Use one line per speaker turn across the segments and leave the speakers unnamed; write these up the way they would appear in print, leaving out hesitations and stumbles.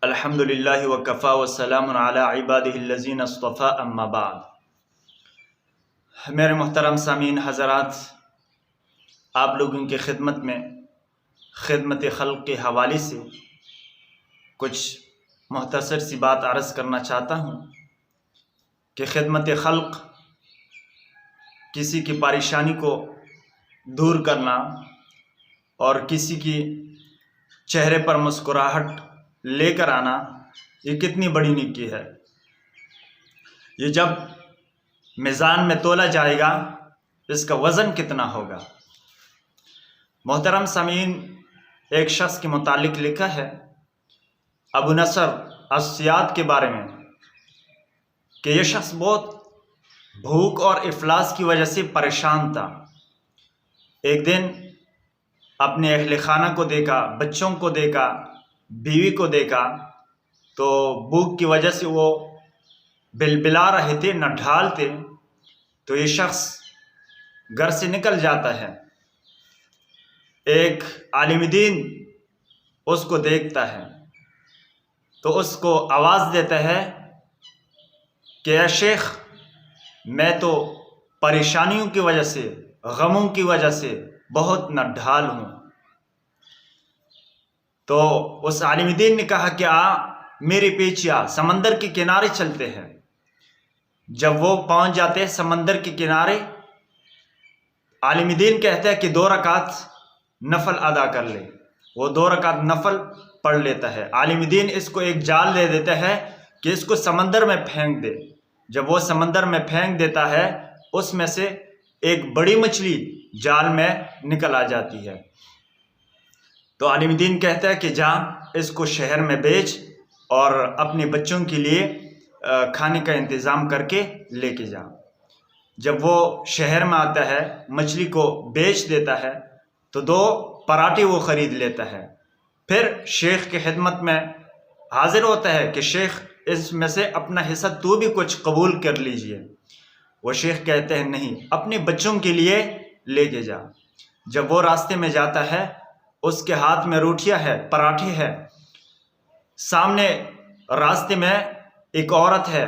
الحمد للہ وکفا وسلام علی عبادہ الذین اصطفیٰ اما بعد۔ میرے محترم سامعین حضرات، آپ لوگوں کی خدمت میں خدمت خلق کے حوالے سے کچھ مختصر سی بات عرض کرنا چاہتا ہوں کہ خدمت خلق کسی کی پریشانی کو دور کرنا اور کسی کی چہرے پر مسکراہٹ لے کر آنا، یہ کتنی بڑی نیکی ہے۔ یہ جب میزان میں تولا جائے گا اس کا وزن کتنا ہوگا۔ محترم سامعین، ایک شخص کے متعلق لکھا ہے ابو نصر الصیاد کے بارے میں کہ یہ شخص بہت بھوک اور افلاس کی وجہ سے پریشان تھا۔ ایک دن اپنے اہل خانہ کو دیکھا، بچوں کو دیکھا، بیوی کو دیکھا، تو بھوک کی وجہ سے وہ بلبلا رہے تھے، نہ ڈھال تھے۔ تو یہ شخص گھر سے نکل جاتا ہے۔ ایک عالم دین اس کو دیکھتا ہے تو اس کو آواز دیتا ہے کہ اے شیخ، میں تو پریشانیوں کی وجہ سے، غموں کی وجہ سے بہت نہ ڈھال ہوں۔ تو اس عالم دین نے کہا کہ میرے پیچھے سمندر کے کنارے چلتے ہیں۔ جب وہ پہنچ جاتے ہیں سمندر کے کنارے، عالم دین کہتا ہے کہ 2 رکعت نفل ادا کر لے۔ وہ 2 رکعت نفل پڑھ لیتا ہے۔ عالم دین اس کو ایک جال دے دیتا ہے کہ اس کو سمندر میں پھینک دے۔ جب وہ سمندر میں پھینک دیتا ہے، اس میں سے ایک بڑی مچھلی جال میں نکل آ جاتی ہے۔ تو عالم دین کہتا ہے کہ جا اس کو شہر میں بیچ اور اپنے بچوں کے لیے کھانے کا انتظام کر کے لے کے جا۔ جب وہ شہر میں آتا ہے، مچھلی کو بیچ دیتا ہے تو 2 پراٹھے وہ خرید لیتا ہے۔ پھر شیخ کی خدمت میں حاضر ہوتا ہے کہ شیخ، اس میں سے اپنا حصہ تو بھی کچھ قبول کر لیجئے۔ وہ شیخ کہتے ہیں نہیں، اپنے بچوں کے لیے لے کے جا۔ جب وہ راستے میں جاتا ہے، اس کے ہاتھ میں روٹیاں ہے، پراٹھے ہے۔ سامنے راستے میں ایک عورت ہے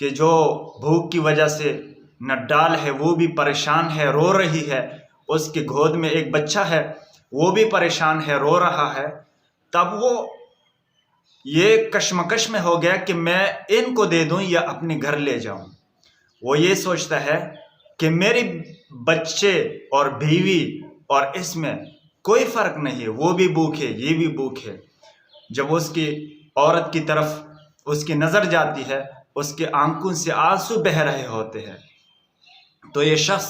کہ جو بھوک کی وجہ سے نڈال ہے، وہ بھی پریشان ہے، رو رہی ہے۔ اس کے گود میں ایک بچہ ہے، وہ بھی پریشان ہے، رو رہا ہے۔ تب وہ یہ کشمکش میں ہو گیا کہ میں ان کو دے دوں یا اپنے گھر لے جاؤں۔ وہ یہ سوچتا ہے کہ میری بچے اور بیوی اور اس میں کوئی فرق نہیں ہے، وہ بھی بھوک ہے، یہ بھی بھوک ہے۔ جب اس کی عورت کی طرف اس کی نظر جاتی ہے، اس کے آنکھوں سے آنسو بہہ رہے ہوتے ہیں، تو یہ شخص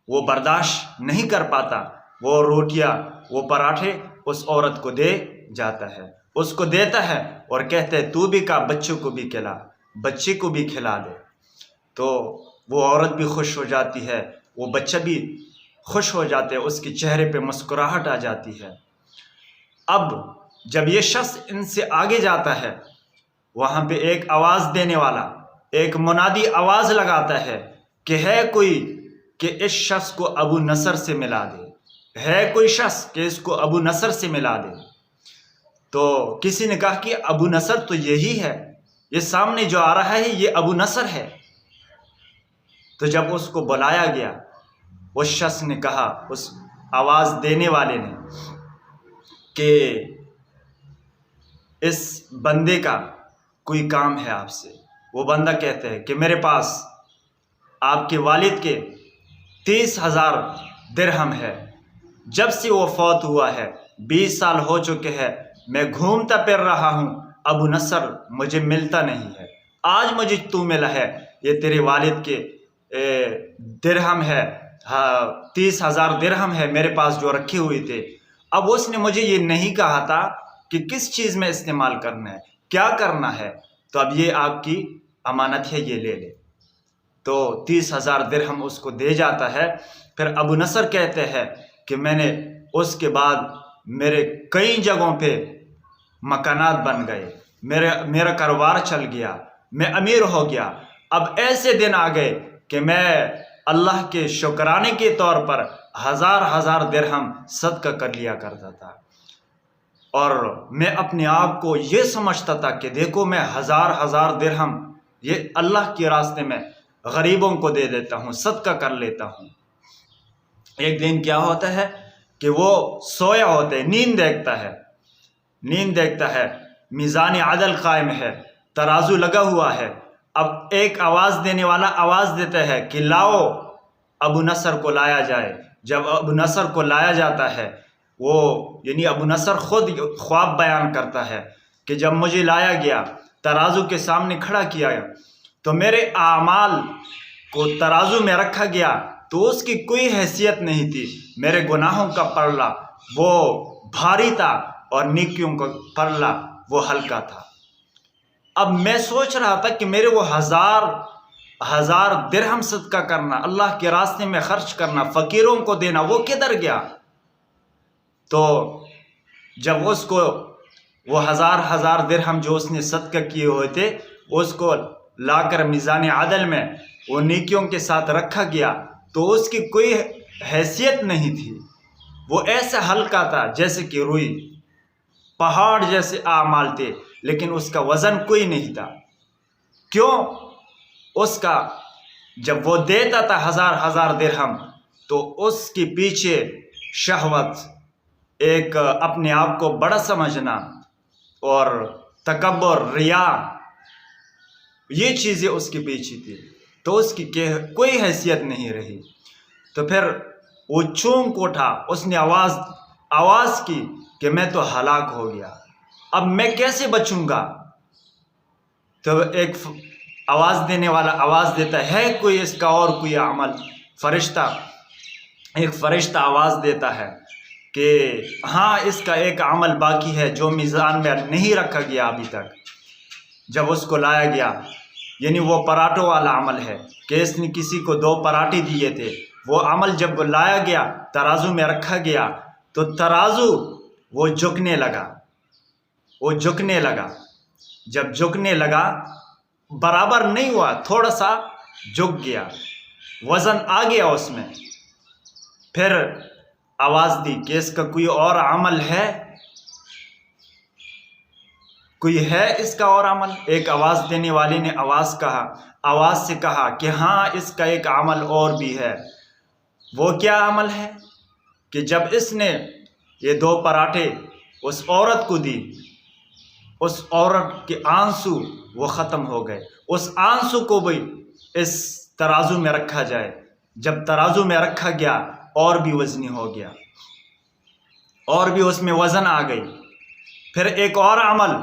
وہ برداشت نہیں کر پاتا۔ وہ روٹیاں، وہ پراٹھے اس عورت کو دے جاتا ہے، اس کو دیتا ہے اور کہتا ہے تو بھی کا بچوں کو بھی کھلا، بچے کو بھی کھلا دے۔ تو وہ عورت بھی خوش ہو جاتی ہے، وہ بچہ بھی خوش ہو جاتے ہیں، اس کے چہرے پہ مسکراہٹ آ جاتی ہے۔ اب جب یہ شخص ان سے آگے جاتا ہے، وہاں پہ ایک آواز دینے والا، ایک منادی آواز لگاتا ہے کہ ہے کوئی کہ اس شخص کو ابو نصر سے ملا دے، ہے کوئی شخص کہ اس کو ابو نصر سے ملا دے۔ تو کسی نے کہا کہ ابو نصر تو یہی ہے، یہ سامنے جو آ رہا ہے یہ ابو نصر ہے۔ تو جب اس کو بلایا گیا، اس شخص نے کہا، اس آواز دینے والے نے، کہ اس بندے کا کوئی کام ہے آپ سے۔ وہ بندہ کہتا ہے کہ میرے پاس آپ کے والد کے 30,000 درہم ہے، جب سے وہ فوت ہوا ہے 20 سال ہو چکے ہیں، میں گھومتا پھر رہا ہوں، ابو نصر مجھے ملتا نہیں ہے۔ آج مجھے تو ملا ہے، یہ تیرے والد کے درہم ہے، 30,000 درہم ہے میرے پاس جو رکھے ہوئے تھے۔ اب اس نے مجھے یہ نہیں کہا تھا کہ کس چیز میں استعمال کرنا ہے، کیا کرنا ہے، تو اب یہ آپ کی امانت ہے، یہ لے لے۔ تو 30,000 درہم اس کو دے جاتا ہے۔ پھر ابو نصر کہتے ہیں کہ میں نے اس کے بعد میرے کئی جگہوں پہ مکانات بن گئے، میرا کاروبار چل گیا، میں امیر ہو گیا۔ اب ایسے دن آ گئے کہ میں اللہ کے شکرانے کے طور پر 1000 درہم صدقہ کر لیا کرتا تھا۔ اور میں اپنے آپ کو یہ سمجھتا تھا کہ دیکھو میں ہزار درہم یہ اللہ کے راستے میں غریبوں کو دے دیتا ہوں، صدقہ کر لیتا ہوں۔ ایک دن کیا ہوتا ہے کہ وہ سویا ہوتا ہے، نیند دیکھتا ہے، میزان عدل قائم ہے، ترازو لگا ہوا ہے۔ اب ایک آواز دینے والا آواز دیتا ہے کہ لاؤ ابو نصر کو لایا جائے۔ جب ابو نصر کو لایا جاتا ہے، وہ یعنی ابو نصر خود خواب بیان کرتا ہے کہ جب مجھے لایا گیا، ترازو کے سامنے کھڑا کیا گیا تو میرے اعمال کو ترازو میں رکھا گیا تو اس کی کوئی حیثیت نہیں تھی۔ میرے گناہوں کا پلڑا وہ بھاری تھا اور نیکیوں کا پلڑا وہ ہلکا تھا۔ اب میں سوچ رہا تھا کہ میرے وہ ہزار درہم صدقہ کرنا، اللہ کے راستے میں خرچ کرنا، فقیروں کو دینا، وہ کدھر گیا؟ تو جب اس کو وہ ہزار درہم جو اس نے صدقہ کیے ہوئے تھے اس کو لا کر میزان عدل میں وہ نیکیوں کے ساتھ رکھا گیا تو اس کی کوئی حیثیت نہیں تھی۔ وہ ایسا ہلکا تھا جیسے کہ روئی، پہاڑ جیسے اعمال تھے، لیکن اس کا وزن کوئی نہیں تھا۔ کیوں؟ اس کا جب وہ دیتا تھا ہزار درہم تو اس کے پیچھے شہوت، ایک اپنے آپ کو بڑا سمجھنا اور تکبر، ریا، یہ چیزیں اس کے پیچھے تھی، تو اس کی کوئی حیثیت نہیں رہی۔ تو پھر وہ چونک اٹھا، اس نے آواز کی کہ میں تو ہلاک ہو گیا، اب میں کیسے بچوں گا؟ تو ایک آواز دینے والا آواز دیتا ہے کوئی اس کا اور کوئی عمل، ایک فرشتہ آواز دیتا ہے کہ ہاں اس کا ایک عمل باقی ہے جو میزان میں نہیں رکھا گیا ابھی تک۔ جب اس کو لایا گیا، یعنی وہ پراٹھوں والا عمل ہے کہ اس نے کسی کو 2 پراٹھے دیے تھے، وہ عمل جب لایا گیا، ترازو میں رکھا گیا تو ترازو وہ جھکنے لگا۔ جب جھکنے لگا، برابر نہیں ہوا، تھوڑا سا جھک گیا، وزن آ گیا اس میں۔ پھر آواز دی کہ اس کا کوئی اور عمل ہے، کوئی ہے اس کا اور عمل؟ ایک آواز دینے والے نے آواز سے کہا کہ ہاں اس کا ایک عمل اور بھی ہے۔ وہ کیا عمل ہے؟ کہ جب اس نے یہ 2 پراٹھے اس عورت کو دی، اس عورت کے آنسو وہ ختم ہو گئے، اس آنسو کو بھی اس ترازو میں رکھا جائے۔ جب ترازو میں رکھا گیا اور بھی وزنی ہو گیا، اور بھی اس میں وزن آ گئی۔ پھر ایک اور عمل،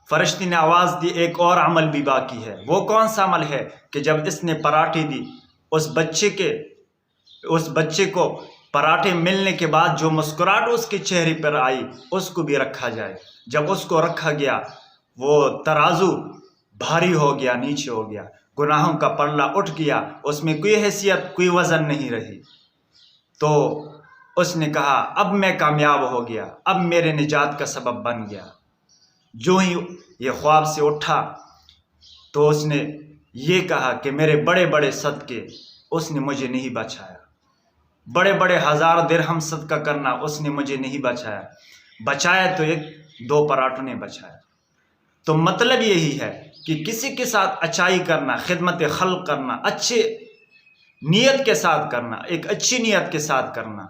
فرشتے نے آواز دی ایک اور عمل بھی باقی ہے۔ وہ کون سا عمل ہے؟ کہ جب اس نے پراٹھے دی، اس بچے کو پراٹھے ملنے کے بعد جو مسکراہٹ اس کے چہرے پر آئی، اس کو بھی رکھا جائے۔ جب اس کو رکھا گیا، وہ ترازو بھاری ہو گیا، نیچے ہو گیا، گناہوں کا پلڑا اٹھ گیا، اس میں کوئی حیثیت، کوئی وزن نہیں رہی۔ تو اس نے کہا اب میں کامیاب ہو گیا، اب میرے نجات کا سبب بن گیا۔ جو ہی یہ خواب سے اٹھا تو اس نے یہ کہا کہ میرے بڑے بڑے صدقے اس نے مجھے نہیں بچایا، بڑے بڑے 1000 درہم صدقہ کرنا اس نے مجھے نہیں بچایا تو 2 پراٹھوں نے بچایا۔ تو مطلب یہی ہے کہ کسی کے ساتھ اچائی کرنا، خدمت خلق کرنا، اچھے نیت کے ساتھ کرنا، ایک اچھی نیت کے ساتھ کرنا،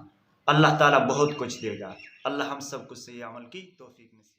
اللہ تعالیٰ بہت کچھ دے گا۔ اللہ ہم سب کو صحیح عمل کی توفیق نصیب